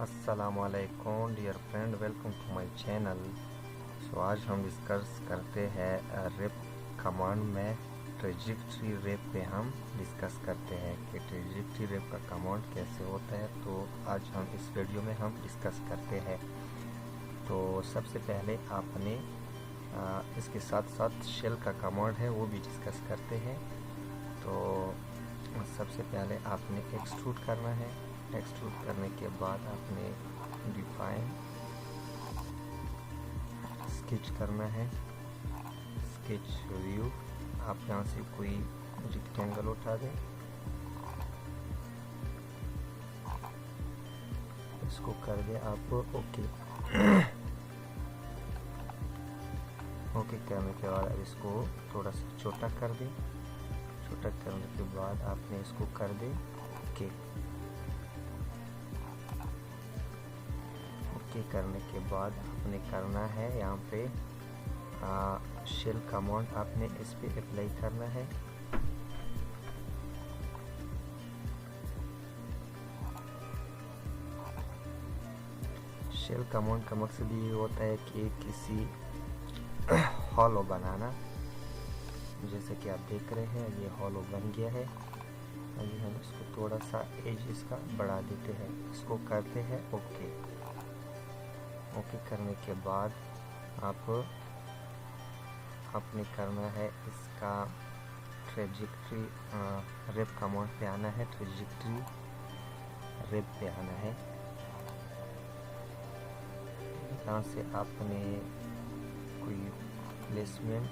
अस्सलामुअलैकुम dear friend, welcome to my channel. So आज हम डिस्कस करते हैं रेप कमांड में ट्रेजेक्टरी रेप पे हम डिस्कस करते हैं कि ट्रेजेक्टरी रेप का कमांड कैसे होता है। तो आज हम इस वीडियो में हम डिस्कस करते हैं। तो सबसे पहले आपने इसके साथ साथ शेल का कमांड है वो भी डिस्कस करते हैं। तो सबसे पहले आपने एक्सट्रूड करना है। एक्सट्रूड करने के बाद आपने डिफाइन स्केच करना है, स्केच व्यू। आप यहाँ से कोई रेक्टेंगल उठा दें, इसको कर दें आप ओके। ओके करने के बाद अब इसको थोड़ा सा छोटा कर दें। छोटा करने के बाद आपने इसको कर दें ओके। ओके करने के बाद आपने करना है यहाँ पे शेल कमांड आपने इस पे अप्लाई करना है। शेल कमांड का मकसद ये होता है कि किसी हॉलो बनाना। जैसे कि आप देख रहे हैं ये हॉलो बन गया है। अभी हम इसको थोड़ा सा एज इसका बढ़ा देते हैं, इसको करते हैं ओके। ओके करने के बाद आपने करना है इसका ट्रेजेक्टरी रेप कमांड पे आना है, ट्रेजेक्टरी रेप पे आना है। यहाँ से आपने कोई प्लेसमेंट,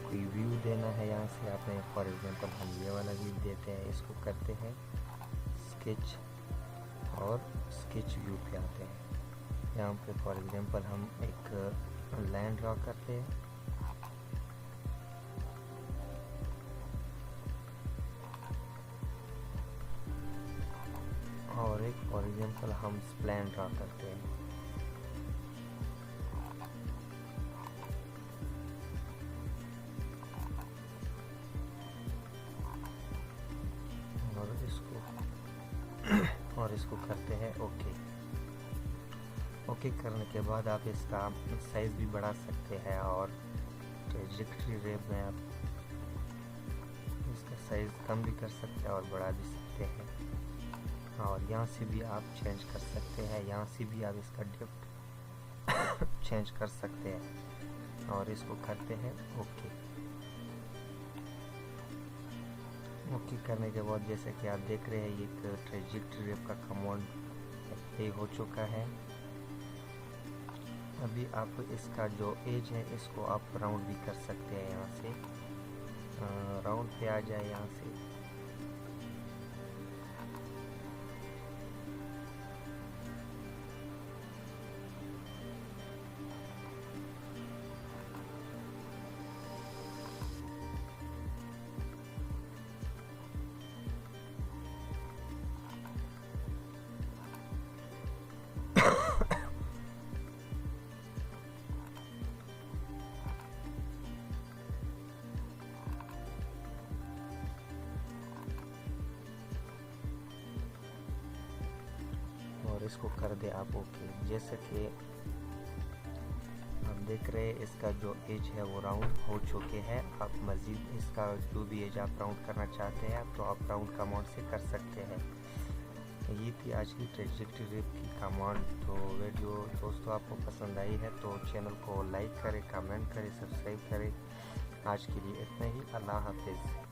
कोई व्यू देना है। यहाँ से आपने फॉर एग्जांपल हम ये वाला व्यू देते हैं, इसको करते हैं स्केच और स्केच व्यू पे आते हैं। यहाँ पे फॉर एग्जांपल हम एक लाइन ड्रॉ करते हैं। और एक फॉर एग्जांपल हम प्लान ड्रॉ करते हैं। और इसको करते हैं ओके। ओके करने के बाद आप इसका साइज भी बढ़ा सकते हैं और ट्रेजेक्टरी रेप में आप इसका साइज कम भी कर सकते हैं और बढ़ा भी सकते हैं। और यहाँ से भी आप चेंज कर सकते हैं, यहाँ से भी आप इसका डेप्थ चेंज कर सकते हैं। और इसको करते हैं ओके। ओके करने के बाद जैसे कि आप देख रहे हैं एक ट्रेजेक्टरी रेप का कमांड पे हो चुका है। अभी आप इसका जो एज है इसको आप राउंड भी कर सकते हैं। यहाँ से राउंड पे आ जाए यहाँ से। और इसको कर दे आप ओके। जैसे कि आप देख रहे हैं इसका जो एज है वो राउंड हो चुके हैं। आप मज़ीद इसका जो भी एज आप राउंड करना चाहते हैं तो आप राउंड कमांड से कर सकते हैं। ये थी आज की ट्रेजेक्टरी रेप की कमांड। तो वीडियो दोस्तों आपको पसंद आई है तो चैनल को लाइक करें, कमेंट करें, सब्सक्राइब करें। आज के लिए इतना ही। अल्लाह हाफिज़।